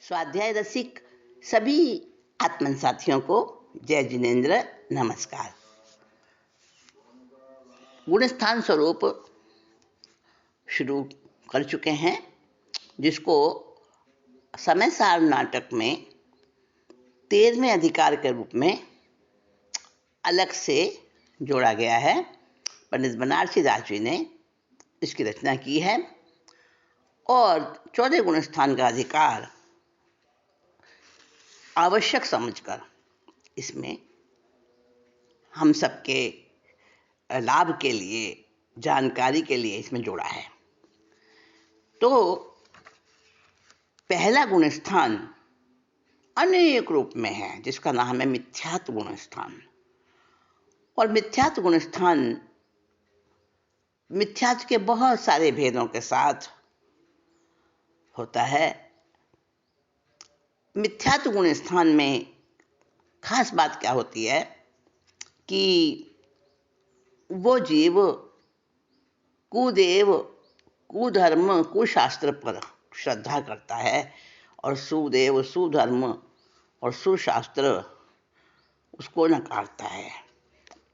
स्वाध्याय रसिक सभी आत्मन साथियों को जय जिनेन्द्र, नमस्कार। गुणस्थान स्वरूप शुरू कर चुके हैं, जिसको समय सार नाटक में 13वें अधिकार के रूप में अलग से जोड़ा गया है। पंडित बनारसी दास जी ने इसकी रचना की है और 14 गुणस्थान का अधिकार आवश्यक समझकर इसमें हम सबके लाभ के लिए, जानकारी के लिए इसमें जोड़ा है। तो पहला गुणस्थान अनेक रूप में है, जिसका नाम है मिथ्यात्व गुणस्थान। और मिथ्यात्व गुणस्थान मिथ्यात्व के बहुत सारे भेदों के साथ होता है। मिथ्यात्व गुणस्थान में खास बात क्या होती है कि वो जीव कुदेव, कुधर्म, कुशास्त्र पर श्रद्धा करता है और सुदेव, सुधर्म और सुशास्त्र उसको नकारता है।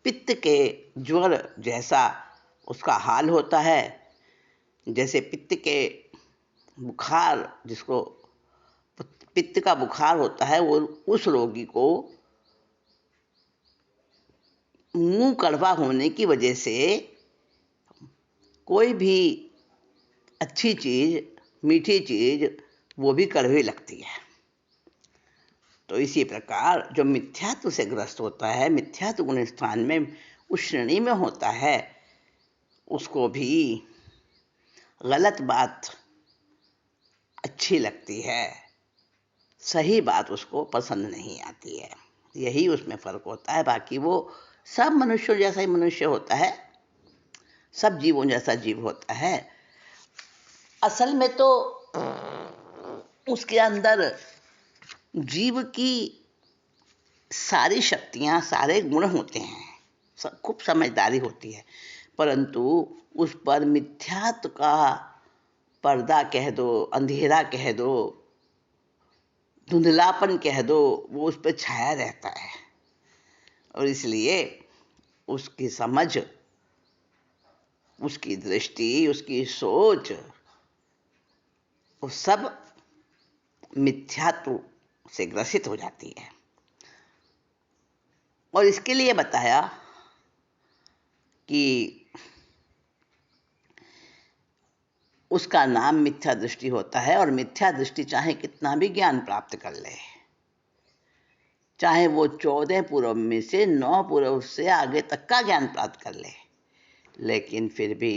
पित्त के ज्वर जैसा उसका हाल होता है, जैसे पित्त के बुखार, जिसको पित्त का बुखार होता है, वो उस रोगी को मुंह कड़वा होने की वजह से कोई भी अच्छी चीज, मीठी चीज, वो भी कड़वी लगती है। तो इसी प्रकार जो मिथ्यात्व से ग्रस्त होता है, मिथ्यात्व गुणस्थान में उस श्रेणी में होता है, उसको भी गलत बात अच्छी लगती है, सही बात उसको पसंद नहीं आती है। यही उसमें फर्क होता है। बाकी वो सब मनुष्यों जैसा ही मनुष्य होता है, सब जीवों जैसा जीव होता है। असल में तो उसके अंदर जीव की सारी शक्तियां, सारे गुण होते हैं, खूब समझदारी होती है, परंतु उस पर मिथ्यात्व का पर्दा कह दो, अंधेरा कह दो, धुंधलापन कह दो, वो उस पर छाया रहता है। और इसलिए उसकी समझ, उसकी दृष्टि, उसकी सोच, वो सब मिथ्यात्व से ग्रसित हो जाती है। और इसके लिए बताया कि उसका नाम मिथ्या दृष्टि होता है। और मिथ्या दृष्टि चाहे कितना भी ज्ञान प्राप्त कर ले, चाहे वो 14 पूर्व में से 9 पूर्व से आगे तक का ज्ञान प्राप्त कर ले, लेकिन फिर भी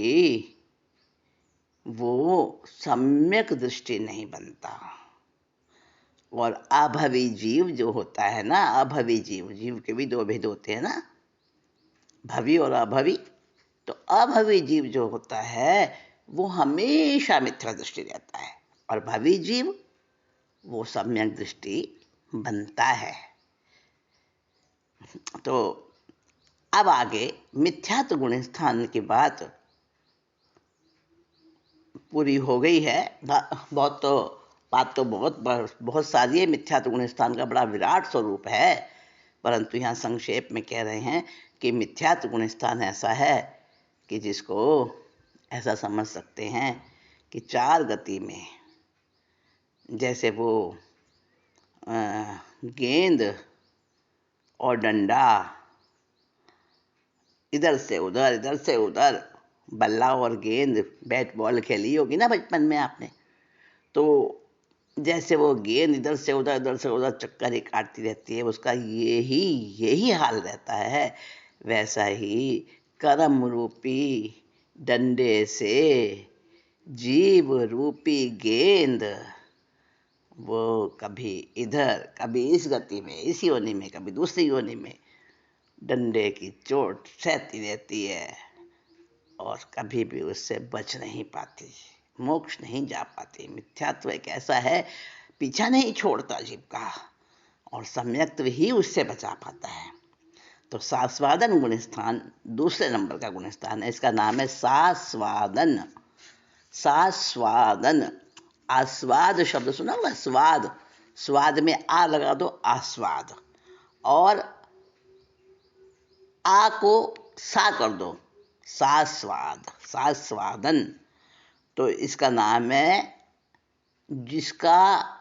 वो सम्यक दृष्टि नहीं बनता। और अभवी जीव जो होता है ना, अभवी जीव, जीव के भी 2 भेद होते हैं ना, भवी और अभवी। तो अभवी जीव जो होता है वो हमेशा मिथ्या दृष्टि रहता है, और भवी जीव वो सम्यक दृष्टि बनता है। तो अब आगे मिथ्यात्व गुणस्थान की बात पूरी हो गई है। बात तो बहुत सारी है। मिथ्यात्व गुणस्थान का बड़ा विराट स्वरूप है, परंतु यहाँ संक्षेप में कह रहे हैं कि मिथ्यात्व गुणस्थान ऐसा है कि जिसको ऐसा समझ सकते हैं कि 4 गति में, जैसे वो गेंद और डंडा इधर से उधर, बल्ला और गेंद, बैट बॉल खेली होगी ना बचपन में आपने, तो जैसे वो गेंद इधर से उधर चक्कर ही काटती रहती है, उसका यही हाल रहता है। वैसा ही कर्म रूपी डंडे से जीव रूपी गेंद वो कभी इधर, कभी इस गति में, इस योनि में, कभी दूसरी योनि में डंडे की चोट सहती रहती है और कभी भी उससे बच नहीं पाती, मोक्ष नहीं जा पाती। मिथ्यात्व एक ऐसा है, पीछा नहीं छोड़ता जीव का, और सम्यक्त्व ही उससे बचा पाता है। तो सास्वादन गुणस्थान दूसरे नंबर का गुणस्थान है। इसका नाम है सास्वादन। सास्वादन आस्वाद शब्द सुना हुआ? स्वाद, स्वाद में आ लगा दो, आस्वाद। और आ को सा कर दो, सास्वाद, सास्वादन। तो इसका नाम है जिसका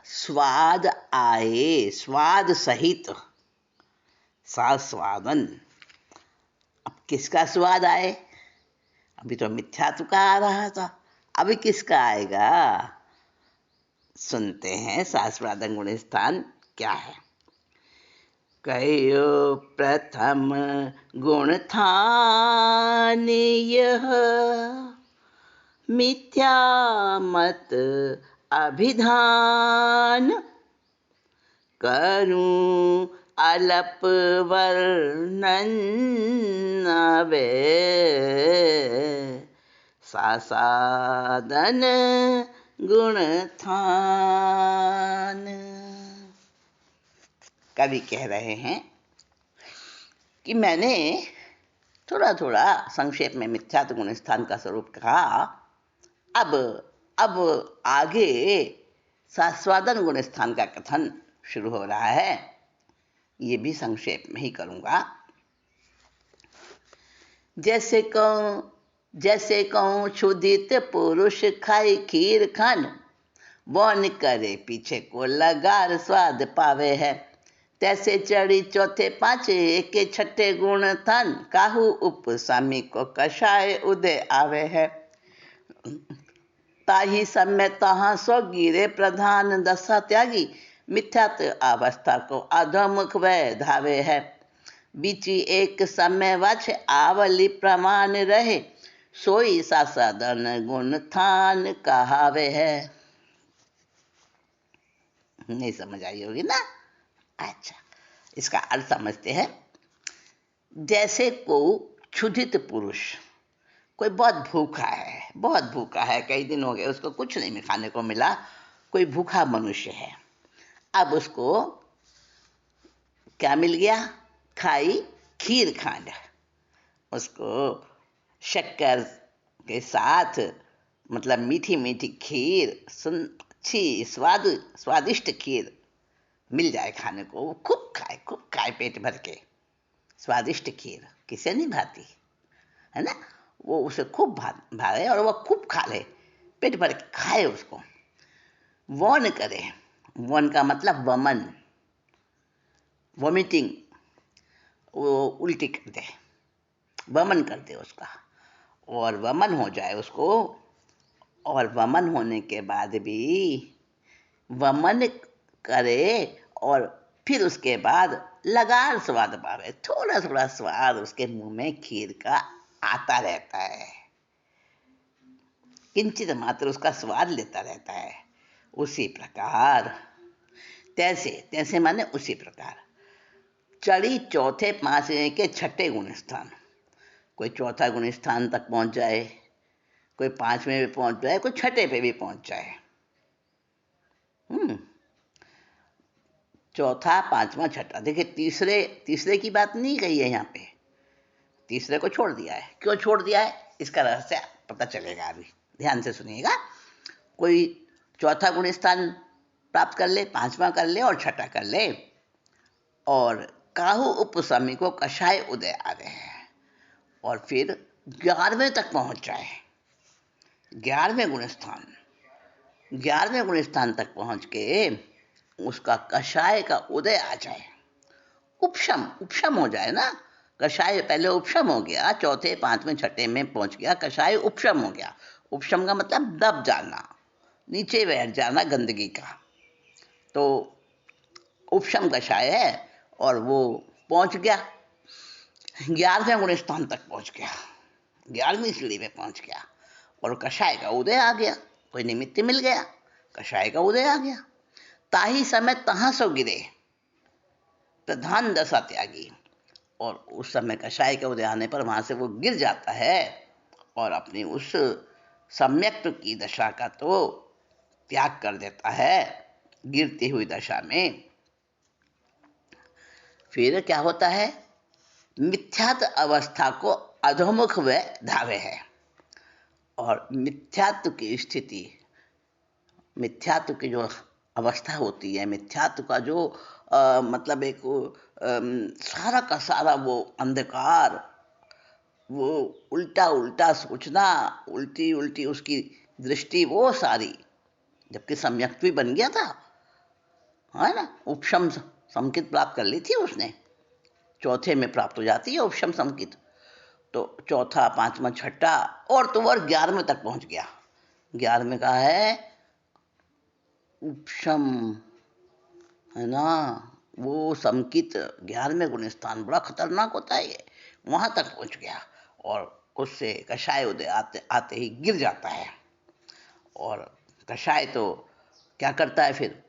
स्वाद आए, स्वाद सहित, सास्वादन। अब किसका स्वाद आए? अभी तो मिथ्यात्व का आ रहा था, अभी किसका आएगा? सुनते हैं सास्वादन गुण स्थान क्या है। कयो प्रथम गुण थान यह, मिथ्या मत अभिधान। करूं अलप वर्णन वे, सासादन गुण थान। कवि कह रहे हैं कि मैंने थोड़ा थोड़ा संक्षेप में मिथ्यात्व गुण स्थान का स्वरूप कहा। अब आगे सास्वादन गुण स्थान का कथन शुरू हो रहा है। ये भी संक्षेप में ही करूंगा। जैसे कहूं क्षुधित पुरुष खाई खीर खान, वन करे पीछे को लगार स्वाद पावे है। तैसे चढ़ी चौथे पांचे के छठे गुण थान, काहू उपसामी को कषाय उदय आवे है। ताही समय तहाँ सो गिरे प्रधान दशा त्यागी, मिथ्यात्व अवस्था को अधोमुख वह धावे है। बीची एक समय वछ आवली प्रमाण रहे, सोई सासादन गुण थान कहावे है। नहीं समझ आई होगी ना? अच्छा, इसका अर्थ समझते हैं। जैसे को क्षुधित पुरुष, कोई बहुत भूखा है, कई दिन हो गए उसको कुछ नहीं खाने को मिला, कोई भूखा मनुष्य है। अब उसको क्या मिल गया? खाई खीर खांड। उसको शक्कर के साथ, मतलब मीठी मीठी खीर, अच्छी स्वादिष्ट खीर मिल जाए खाने को, वो खूब खाए पेट भर के। स्वादिष्ट खीर किसे नहीं भाती है ना? वो उसे खूब भावे और वो खूब खा ले, पेट भर के खाए उसको। वॉन करे, वॉन का मतलब वमन, वॉमिटिंग, वो उल्टी कर दे, वमन कर दे उसका, और वमन हो जाए उसको। और वमन होने के बाद भी वमन करे और फिर उसके बाद लगार स्वाद पावे, थोड़ा थोड़ा स्वाद उसके मुंह में खीर का आता रहता है, किंचित मात्र उसका स्वाद लेता रहता है। उसी प्रकार, तैसे माने उसी प्रकार, चढ़ी चौथे पांचवें के छठे गुण स्थान। कोई चौथा गुण स्थान तक पहुंच जाए, कोई पांचवें पे पहुंच जाए, कोई छठे पे भी पहुंच जाए। चौथा, पांचवा, छठा। देखिए, तीसरे की बात नहीं कही है यहाँ पे, तीसरे को छोड़ दिया है। क्यों छोड़ दिया है, इसका रहस्य पता चलेगा अभी, ध्यान से सुनिएगा। कोई चौथा गुण स्थान प्राप्त कर ले, पांचवा कर ले और छठा कर ले, और काहू उपसमी को कषाय उदय आ रहे हैं, और फिर 11वें तक पहुंच जाए। 11वें गुण स्थान तक पहुंच के उसका कषाय का उदय आ जाए, उपशम हो जाए ना। कषाय पहले उपशम हो गया, चौथे पांचवें छठे में पहुंच गया, कषाय उपशम हो गया। उपशम का मतलब दब जाना, नीचे बैठ जाना गंदगी का, तो उपशम कषाय है। और वो पहुंच गया 11वें गुण स्थान तक पहुंच गया, 11वीं सीढ़ी में पहुंच गया, और कषाय का उदय आ गया। कोई निमित्त मिल गया, कषाय का उदय आ गया। ताही समय तहां सो गिरे प्रधान दशा त्यागी, और उस समय कषाय के उदय आने पर वहां से वो गिर जाता है और अपनी उस सम्यक्त्व की दशा का तो त्याग कर देता है गिरती हुई दशा में। फिर क्या होता है? मिथ्यात्व अवस्था को अधोमुख व धावे है, और मिथ्यात्व की स्थिति मिथ्यात्व की जो अवस्था होती है, मिथ्यात्व का जो मतलब एक सारा का सारा वो अंधकार, वो उल्टा उल्टा सोचना, उल्टी उल्टी उसकी दृष्टि, वो सारी, जबकि सम्यक भी बन गया था, है ना। उपशम समकित प्राप्त कर ली थी उसने, चौथे में प्राप्त हो जाती है उपशम समकित। तो चौथा, पांचवा, छठा और तो और 11वें तक पहुंच गया। 11वें का है उपशम, है ना, वो समकित 11वें गुण स्थान बड़ा खतरनाक होता है ये, वहां तक पहुंच गया। और उससे कषाय उदय आते आते ही गिर जाता है। और कषाय तो क्या करता है फिर,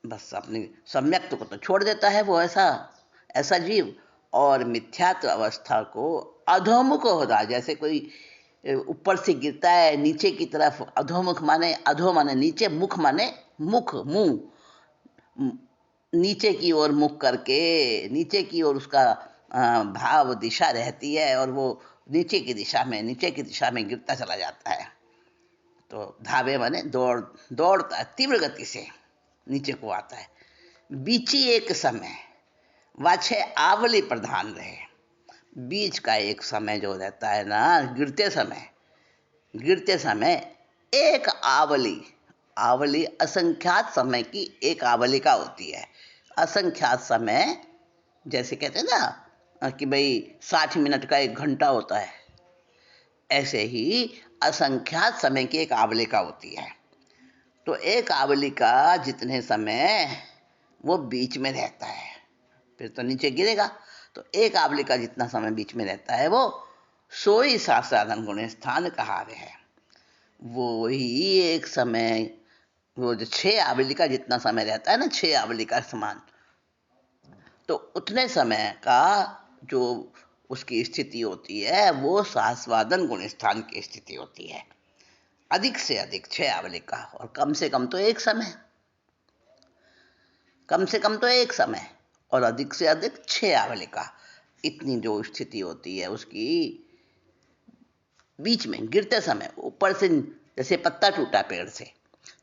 बस अपनी सम्यक्त को तो छोड़ देता है वो, ऐसा ऐसा जीव। और मिथ्यात्व अवस्था को अधोमुख होता है, जैसे कोई ऊपर से गिरता है नीचे की तरफ। अधोमुख माने, अधो माने नीचे, मुख माने मुख, मुंह, नीचे की ओर मुख करके, नीचे की ओर उसका भाव दिशा रहती है, और वो नीचे की दिशा में, नीचे की दिशा में गिरता चला जाता है। तो धावे माने दौड़ता है तीव्र गति से, नीचे को आता है। बीची एक समय वाछे आवली प्रधान रहे, बीच का एक समय जो रहता है ना, गिरते समय एक आवली, आवली असंख्यात समय की एक आवलिका होती है। असंख्यात समय, जैसे कहते हैं ना कि भाई 60 मिनट का 1 घंटा होता है, ऐसे ही असंख्यात समय की एक आवलिका होती है। तो एक आवलिका जितने समय वो बीच में रहता है, फिर तो नीचे गिरेगा। तो एक आवलिका जितना समय बीच में रहता है, वो सोई सासाधन गुण स्थान कहा है। वो ही एक समय, वो जो 6 आवलिका जितना समय रहता है ना, 6 आवलिका समान, तो उतने समय का जो उसकी स्थिति होती है, वो सास्वादन गुण स्थान की स्थिति होती है। अधिक से अधिक 6 आवलिका, और कम से कम तो एक समय, कम से कम तो एक समय, और अधिक से अधिक 6 आवलिका, इतनी जो स्थिति होती है उसकी बीच में गिरते समय। ऊपर से जैसे पत्ता टूटा पेड़ से,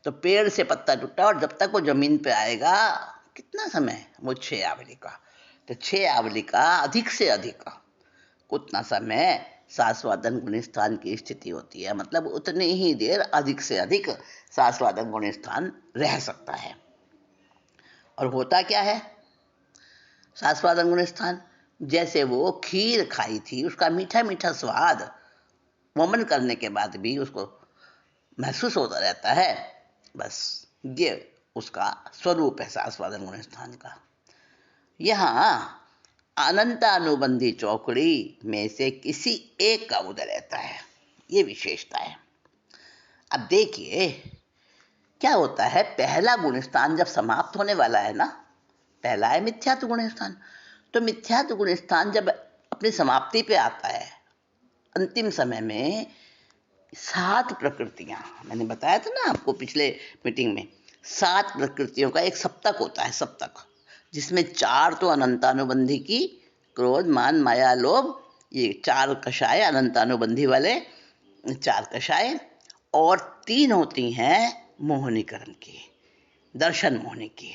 तो पेड़ से पत्ता टूटा, और जब तक वो जमीन पे आएगा कितना समय, वो 6 आवलिका। तो 6 आवलिका अधिक से अधिक उतना समय सास्वादन गुण स्थान की स्थिति होती है, मतलब उतनी ही देर अधिक से अधिक सास्वादन गुण स्थान रह सकता है। और होता क्या है सास्वादन गुण स्थान, जैसे वो खीर खाई थी, उसका मीठा मीठा स्वाद वमन करने के बाद भी उसको महसूस होता रहता है, बस ये उसका स्वरूप है सास्वादन गुण स्थान का। यहाँ अनंतानुबंधी चौकड़ी में से किसी एक का उदय रहता है, ये विशेषता है। अब देखिए क्या होता है, पहला गुण स्थान जब समाप्त होने वाला है ना, पहला है मिथ्यात्व गुण स्थान, तो मिथ्यात्व गुण स्थान जब अपनी समाप्ति पे आता है, अंतिम समय में 7 प्रकृतियां, मैंने बताया था ना आपको पिछले मीटिंग में, 7 प्रकृतियों का एक सप्तक होता है, सप्तक, जिसमें 4 तो अनंतानुबंधी की, क्रोध, मान, माया, लोभ, ये 4 कषाय अनंतानुबंधी वाले 4 कषाय, और 3 होती हैं मोहनीकरण की, दर्शन मोहनी की।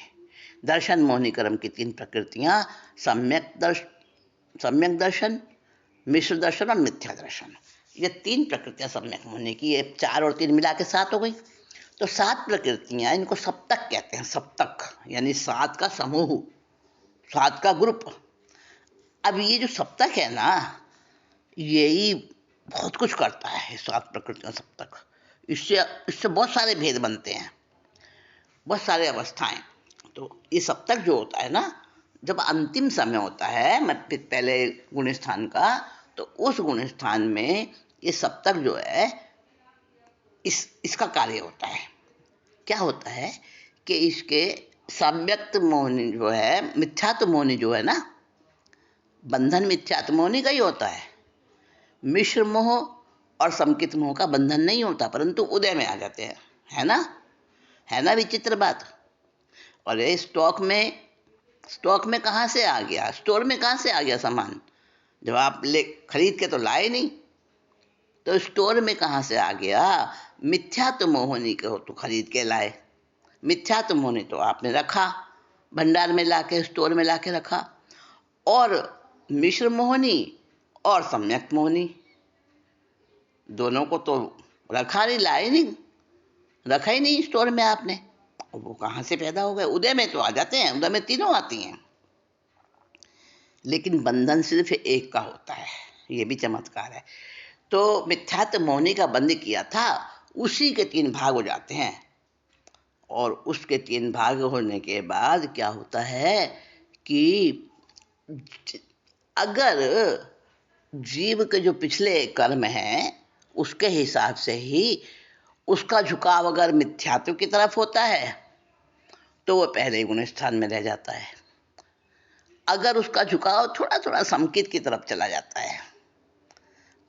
दर्शन मोहनीकरण की 3 प्रकृतियां, सम्यक दर्शन, मिश्र दर्शन और मिथ्या दर्शन। ये 3 प्रकृतियां सम्यक मोहनी की, ये 4 और 3 मिला के 7 हो गई। तो 7 प्रकृतियां, इनको सप्तक कहते हैं, सप्तक यानी 7 का समूह, 7 का ग्रुप। अब ये जो सप्तक है ना, यही बहुत कुछ करता है, 7 प्रकृतियां सप्तक। इससे इससे बहुत सारे भेद बनते हैं, बहुत सारे अवस्थाएं। तो ये सप्तक जो होता है ना, जब अंतिम समय होता है पहले गुण स्थान का, तो उस गुण स्थान में ये सप्तक जो है, इसका कार्य होता है। क्या होता है कि इसके सम्यक्त मोहनी जो है, मिथ्यात्व मोहनी जो है ना, बंधन मिथ्यात्व मोहनी का ही होता है। मिश्र मोह और समकित मोह का बंधन नहीं होता, परंतु उदय में आ जाते हैं, है ना, है ना विचित्र बात। और ये स्टॉक में कहाँ से आ गया, स्टोर में कहाँ से आ गया सामान, जब आप खरीद के तो लाए नहीं, तो स्टोर में कहाँ से आ गया, मिथ्यात्व मोहिनी को तो खरीद के लाए, मिथ्यात्व मोहिनी तो आपने रखा, भंडार में लाके, स्टोर में लाके रखा, और मिश्र मोहिनी और सम्यक मोहिनी दोनों को तो रखा नहीं, लाए नहीं, रखा ही नहीं स्टोर में आपने। वो कहाँ से पैदा हो गए? उदय में तो आ जाते हैं, उदय में तीनों आती हैं, लेकिन बंधन सिर्फ एक का होता है, ये भी चमत्कार है। तो मिथ्यात्व मोहिनी का बंद किया था, उसी के 3 भाग हो जाते हैं, और उसके 3 भाग होने के बाद क्या होता है कि अगर जीव के जो पिछले कर्म हैं उसके हिसाब से ही उसका झुकाव अगर मिथ्यात्व की तरफ होता है तो वो पहले गुण स्थान में रह जाता है। अगर उसका झुकाव थोड़ा थोड़ा संकित की तरफ चला जाता है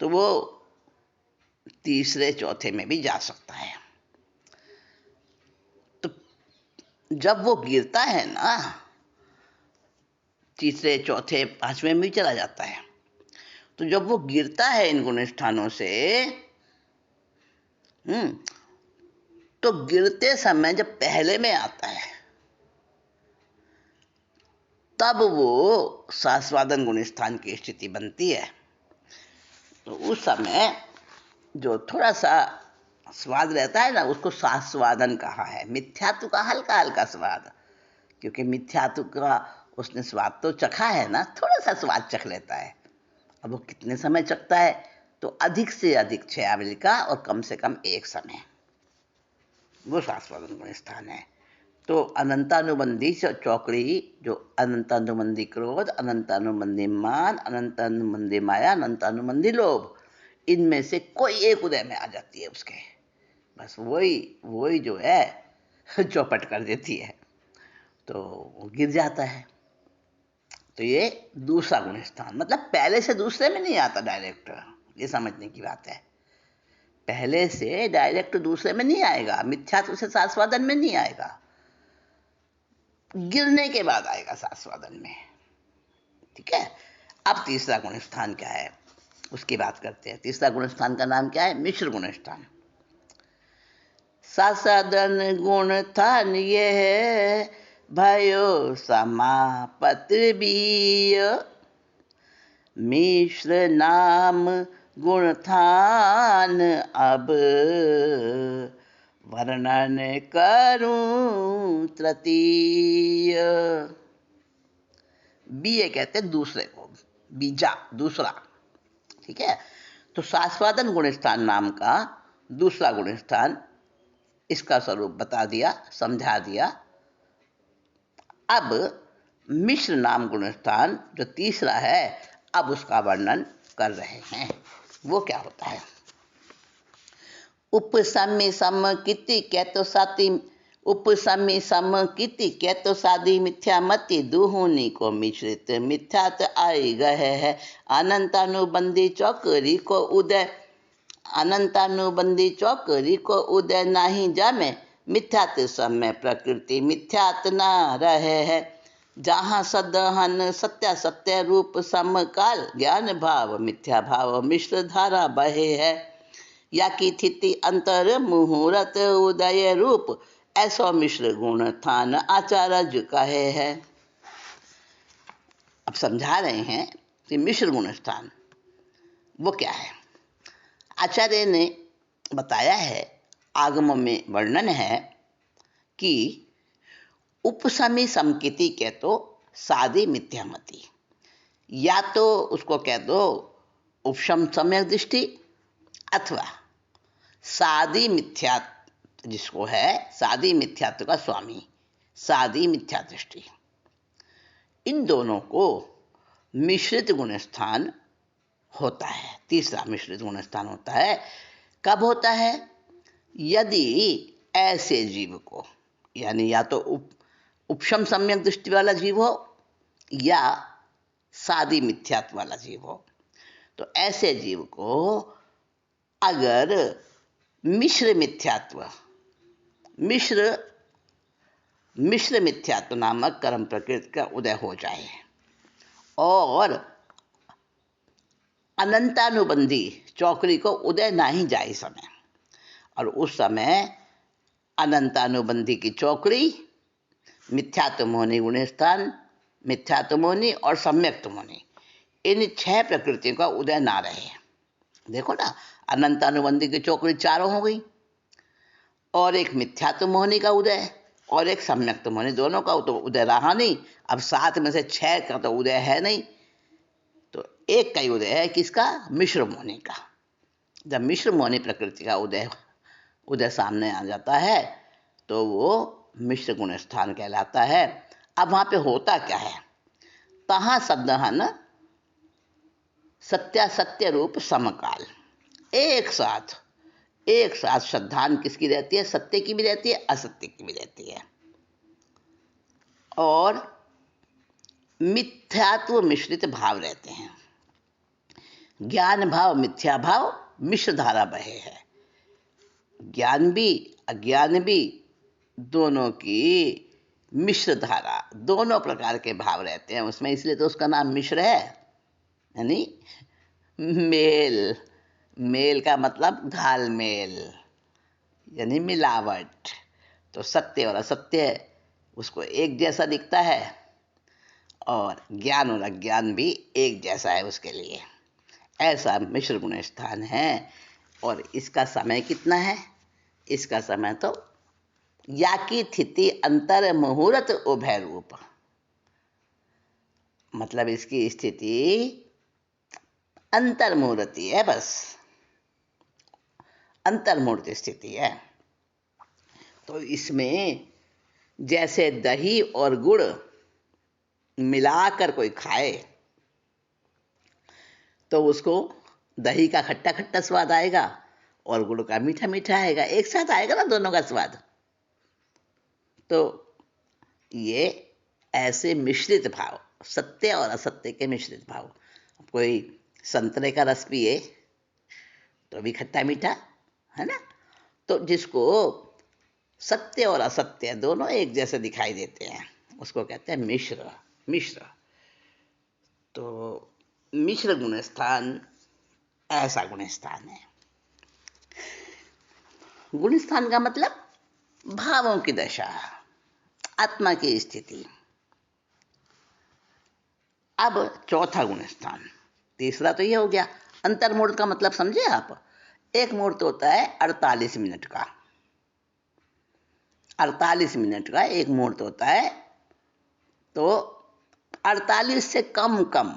तो वो तीसरे चौथे में भी जा सकता है। तो जब वो गिरता है ना, तीसरे चौथे पांचवें में भी चला जाता है। तो जब वो गिरता है इन गुण स्थानों से, तो गिरते समय जब पहले में आता है तब वो सास्वादन गुण स्थान की स्थिति बनती है। तो उस समय जो थोड़ा सा स्वाद रहता है ना, उसको सास्वादन कहा है। मिथ्यात्व का हल्का हल्का स्वाद, क्योंकि मिथ्यात्व का उसने स्वाद तो चखा है ना, थोड़ा सा स्वाद चख लेता है। अब वो कितने समय चखता है? तो अधिक से अधिक 6 अवधि का और कम से कम 1 समय, वो सास्वादन गुण स्थान है। तो अनंतानुबंधी चौकड़ी, जो अनंतानुबंधी क्रोध, अनंतानुबंधी मान, अनंतानुबंधी माया, अनंतानुबंधी लोभ, इनमें से कोई एक उदय में आ जाती है उसके, बस वही जो है चौपट कर देती है, तो वो गिर जाता है। तो ये दूसरा गुण स्थान, मतलब पहले से दूसरे में नहीं आता डायरेक्ट, ये समझने की बात है। पहले से डायरेक्ट दूसरे में नहीं आएगा, मिथ्यात्व से सास्वादन में नहीं आएगा, गिरने के बाद आएगा सास्वादन में। ठीक है। अब तीसरा गुण स्थान क्या है उसकी बात करते हैं। तीसरा गुण स्थान का नाम क्या है? मिश्र गुण स्थान। सास्वादन गुण स्थान ये है भयो समापत्र बीय, मिश्र नाम गुण थान अब वर्णन करूं तृतीय। बीए कहते हैं दूसरे को, बीजा दूसरा। ठीक है। तो सास्वादन गुण स्थान नाम का दूसरा गुण स्थान, इसका स्वरूप बता दिया, समझा दिया। अब मिश्र नाम गुण स्थान जो तीसरा है, अब उसका वर्णन कर रहे हैं। वो क्या होता है? उपसम्य सम किति कहतो साति, उपसम्य सम किति कहतो सादी मिथ्यामति, दुहुनी को मिश्रित मिथ्यात आई गए है। अनंतानुबंधी चौकरी को उदय, अनंतानुबंधी चौकरी को उदय नहीं जामे, मिथ्यात समय प्रकृति मिथ्यात ना रहे है। जहाँ सदहन सत्या सत्य रूप समकाल, ज्ञान भाव मिथ्या भाव मिश्र धारा बहे है। या की स्थिति अंतर मुहूर्त उदय रूप, ऐसो मिश्र गुण थान आचार्य कहे है। अब समझा रहे हैं कि मिश्र गुण स्थान वो क्या है। आचार्य ने बताया है, आगम में वर्णन है कि उपसमी समकिति कह तो सादी मिथ्यामति, या तो उसको कह दो उपशम सम्यक दृष्टि, अथवा सादी मिथ्यात्व, जिसको है सादी मिथ्यात्व का स्वामी, सादी मिथ्या दृष्टि। इन दोनों को मिश्रित गुण स्थान होता है। तीसरा मिश्रित गुण स्थान होता है। कब होता है? यदि ऐसे जीव को, यानी या तो उपशम सम्यक दृष्टि वाला जीव हो या सादी मिथ्यात्व वाला जीव हो। तो ऐसे जीव को अगर मिश्र मिथ्यात्व, मिश्र मिथ्यात्व नामक कर्म प्रकृति का उदय हो जाए और अनंतानुबंधी चौकड़ी को उदय नहीं जाए समय, और उस समय अनंतानुबंधी की चौकड़ी, मिथ्यात्वमोहनी गुणस्थान, मिथ्यात्वमोहनी और सम्यक्तमोहनी, इन 6 प्रकृतियों का उदय ना रहे। देखो ना, अनंतानुबंधी की चौकड़ी चारों हो गई, और एक मिथ्यात्वमोहनी का उदय और एक सम्यक्तमोहनी, दोनों का तो उदय रहा नहीं। अब 7 में से 6 का तो उदय है नहीं, तो एक का ही उदय है, किसका? मिश्र मोहनी का। जब मिश्र मोहनी प्रकृति का उदय सामने आ जाता है तो वो मिश्र गुण स्थान कहलाता है। अब वहां पे होता क्या है? तहां सदहन सत्यासत्य रूप समकाल, एक साथ श्रद्धान किसकी रहती है? सत्य की भी रहती है, असत्य की भी रहती है। और मिथ्यात्व मिश्रित भाव रहते हैं। ज्ञान भाव, मिथ्या भाव, मिश्र धारा बहे है। ज्ञान भी अज्ञान भी, दोनों की मिश्र धारा, दोनों प्रकार के भाव रहते हैं उसमें, इसलिए तो उसका नाम मिश्र है। यानी मेल, मेल का मतलब घालमेल, यानी मिलावट। तो सत्य और असत्य उसको एक जैसा दिखता है, और ज्ञान और अज्ञान भी एक जैसा है उसके लिए। ऐसा मिश्र गुण स्थान है। और इसका समय कितना है? इसका समय तो या की स्थिति अंतर मुहूर्त उभय रूप, मतलब इसकी स्थिति अंतर मुहूर्ती है, बस अंतर मुहूर्त स्थिति है। तो इसमें जैसे दही और गुड़ मिलाकर कोई खाए तो उसको दही का खट्टा खट्टा स्वाद आएगा और गुड़ का मीठा मीठा आएगा, एक साथ आएगा ना दोनों का स्वाद। तो ये ऐसे मिश्रित भाव, सत्य और असत्य के मिश्रित भाव। कोई संतरे का रस पिए तो भी खट्टा मीठा है ना, तो जिसको सत्य और असत्य दोनों एक जैसे दिखाई देते हैं उसको कहते हैं मिश्र। मिश्र तो मिश्र गुण स्थान ऐसा गुण स्थान है। गुण स्थान का मतलब भावों की दशा, आत्मा की स्थिति। अब चौथा गुण स्थान, तीसरा तो ये हो गया। अंतर्मूर्त का मतलब समझे आप? एक मुहूर्त होता है 48 मिनट का, 48 मिनट का एक मुहूर्त होता है। तो 48 से कम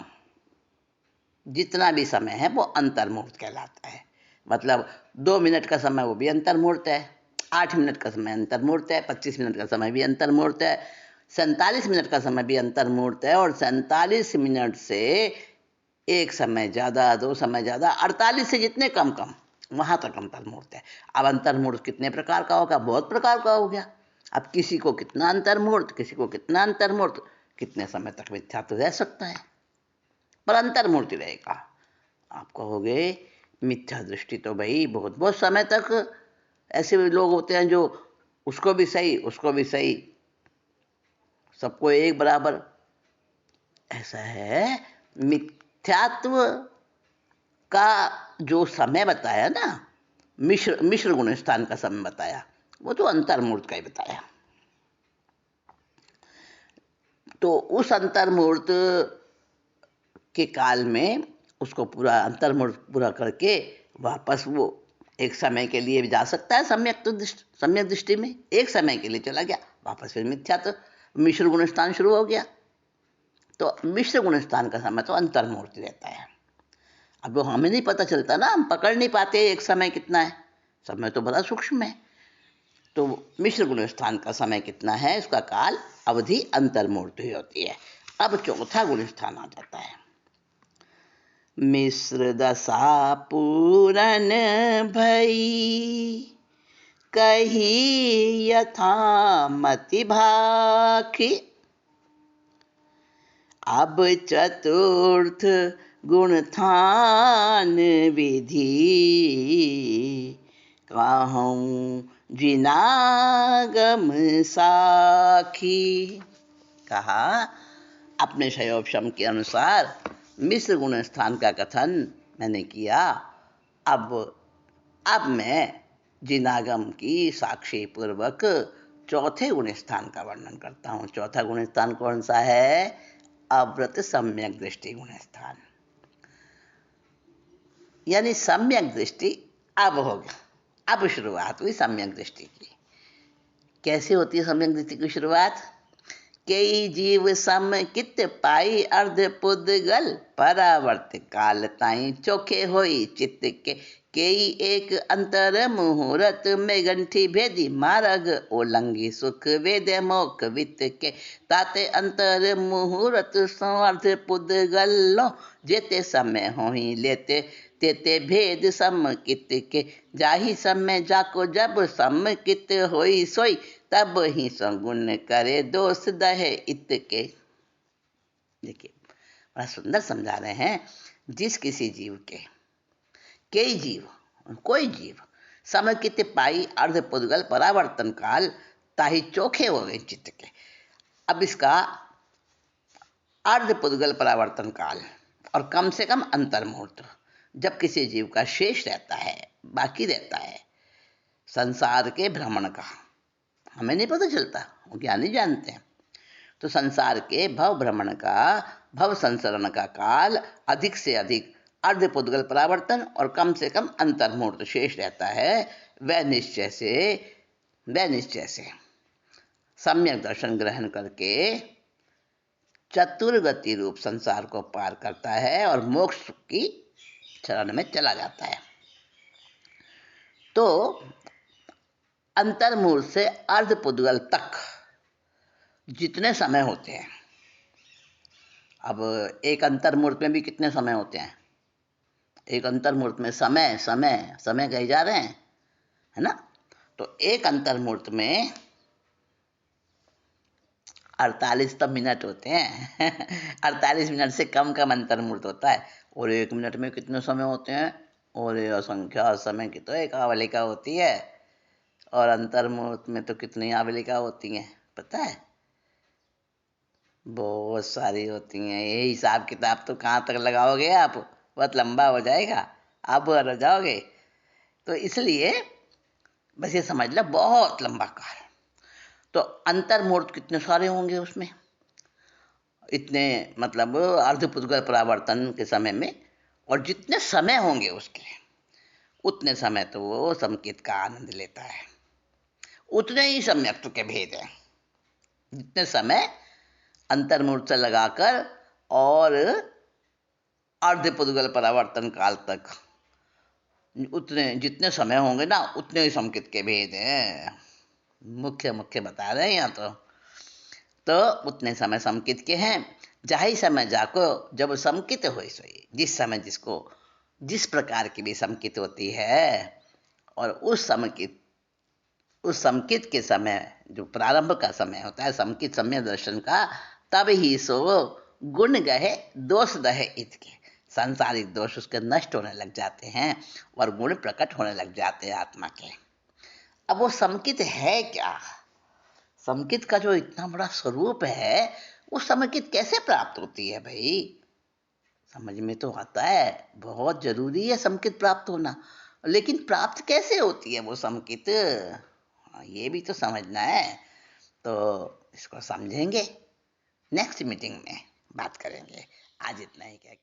जितना भी समय है वो अंतर्मुहूर्त कहलाता है। मतलब 2 मिनट का समय वो भी अंतर्मुहूर्त है, 8 मिनट का समय अंतर्मुहूर्त है, 25 मिनट का समय भी अंतर्मुहूर्त है, 47 मिनट का समय भी अंतर्मुहूर्त है, और 47 मिनट से एक समय ज़्यादा, 2 समय ज़्यादा, 48 से जितने कम वहाँ तक अंतर्मुहूर्त है। अब अंतर्मुहूर्त कितने प्रकार का होगा? बहुत प्रकार का हो गया। अब किसी को कितना अंतर्मुहूर्त, किसी को कितना अंतर्मुहूर्त, कितने समय तक मिथ्या तो रह सकता है, पर अंतर्मूर्ति रहेगा। आप कहोगे मिथ्या दृष्टि तो भाई बहुत बहुत समय तक, ऐसे भी लोग होते हैं जो उसको भी सही उसको भी सही, सबको एक बराबर। ऐसा है, मिथ्यात्व का जो समय बताया ना, मिश्र गुण स्थान का समय बताया, वो तो अंतर्मूर्त का ही बताया। तो उस अंतर्मूर्त के काल में उसको पूरा अंतर्मुहूर्त पूरा करके वापस वो एक समय के लिए भी जा सकता है, सम्यक दृष्टि में एक समय के लिए चला गया, वापस फिर मिथ्या, तो मिश्र गुण स्थान शुरू हो गया। तो मिश्र गुण स्थान का समय तो अंतर्मुहूर्त रहता है। अब वो हमें नहीं पता चलता ना, हम पकड़ नहीं पाते एक समय कितना है, समय तो बड़ा सूक्ष्म है। तो मिश्र गुण स्थान का समय कितना है, उसका काल अवधि अंतर्मुहूर्त ही होती है। अब चौथा गुण स्थान आ जाता है। मिश्र दशा पूरन भई, कही यथा मति भाखी, अब चतुर्थ गुण थान विधि, कहूँ जिनागम साखी। कहा अपने शयोपशम के अनुसार मिश्र गुण स्थान का कथन मैंने किया। अब मैं जिनागम की साक्षी पूर्वक चौथे गुण स्थान का वर्णन करता हूं। चौथा गुण स्थान कौन सा है? अव्रत सम्यक दृष्टि गुण स्थान। यानी सम्यक दृष्टि अब हो गया, अब शुरुआत हुई सम्यक दृष्टि की। कैसे होती है सम्यक दृष्टि की शुरुआत? कई जीव सम कित पाई अर्ध पुद्गल परावर्त काल ताई चोखे होई चित्त के कई एक अंतर मुहूर्त में गंठी भेदी मार्ग ओलंगी सुख वेद मोक वित्त के ताते अंतर मुहूर्त समर्थ पुद्गल जेते समय होई लेते तेते भेद समकित के जाहि समय जाको जब समकित होई सोई तब ही सगुण करे दोष दहे इत के। देखिए बड़ा सुंदर समझा रहे हैं। जिस किसी जीव के कई जीव कोई जीव समकित पाई अर्ध पुद्गल परावर्तन काल ताही चोखे हो गए चित्त के। अब इसका अर्ध पुद्गल परावर्तन काल और कम से कम अंतर मुहूर्त जब किसी जीव का शेष रहता है, बाकी रहता है संसार के भ्रमण का, हमें नहीं पता चलता, वो ज्ञानी जानते हैं। तो संसार के भव भ्रमण का, भव संसरण का काल अधिक से अधिक अर्ध पुद्गल परावर्तन और कम से कम अंतर मुहूर्त शेष रहता है। वह निश्चय से सम्यक दर्शन ग्रहण करके चतुर्गति रूप संसार को पार करता है और मोक्ष की चरण में चला जाता है। तो अंतर मुहूर्त से अर्ध पुद्गल तक जितने समय होते हैं, अब एक अंतर मुहूर्त में भी कितने समय होते हैं? एक अंतर मुहूर्त में समय कहे जा रहे हैं, है ना? तो एक अंतर मुहूर्त में 48 तब मिनट होते हैं 48 मिनट से कम अंतर मुहूर्त होता है। और एक मिनट में कितने समय होते हैं? और ये असंख्या समय की तो एक आवलिका होती है, और अंतर मुहूर्त में तो कितनी आवलिका होती हैं पता है? बहुत सारी होती हैं। ये हिसाब किताब तो कहाँ तक लगाओगे आप, बहुत लंबा हो जाएगा, आप रह जाओगे। तो इसलिए बस ये समझ लो बहुत लंबा काल। तो अंतर मुहूर्त कितने सारे होंगे उसमें, इतने मतलब अर्ध पुद्गल परावर्तन के समय में, और जितने समय होंगे उसके उतने समय तो वो संकेत का आनंद लेता है, उतने ही सम्यक्त्व के भेद हैं। जितने समय अंतर मुहूर्त से लगाकर और अर्ध पुद्गल परावर्तन काल तक उतने जितने समय होंगे ना, उतने ही संकेत के भेद हैं। मुख्य बता रहे हैं यहाँ तो उतने समय समकित के हैं। जाहि समय जाको जब समकित हो सोई, जिस समय जिसको जिस प्रकार की भी समकित होती है, और उस समकित के समय जो प्रारंभ का समय होता है समकित समय दर्शन का, तब ही सो गुण गहे दोष दहे इत के। सांसारिक दोष उसके नष्ट होने लग जाते हैं और गुण प्रकट होने लग जाते हैं आत्मा के। अब वो समकित है क्या? समकित का जो इतना बड़ा स्वरूप है, वो समकित कैसे प्राप्त होती है भाई? समझ में तो आता है, बहुत जरूरी है समकित प्राप्त होना, लेकिन प्राप्त कैसे होती है वो समकित, ये भी तो समझना है। तो इसको समझेंगे, नेक्स्ट मीटिंग में बात करेंगे। आज इतना ही क्या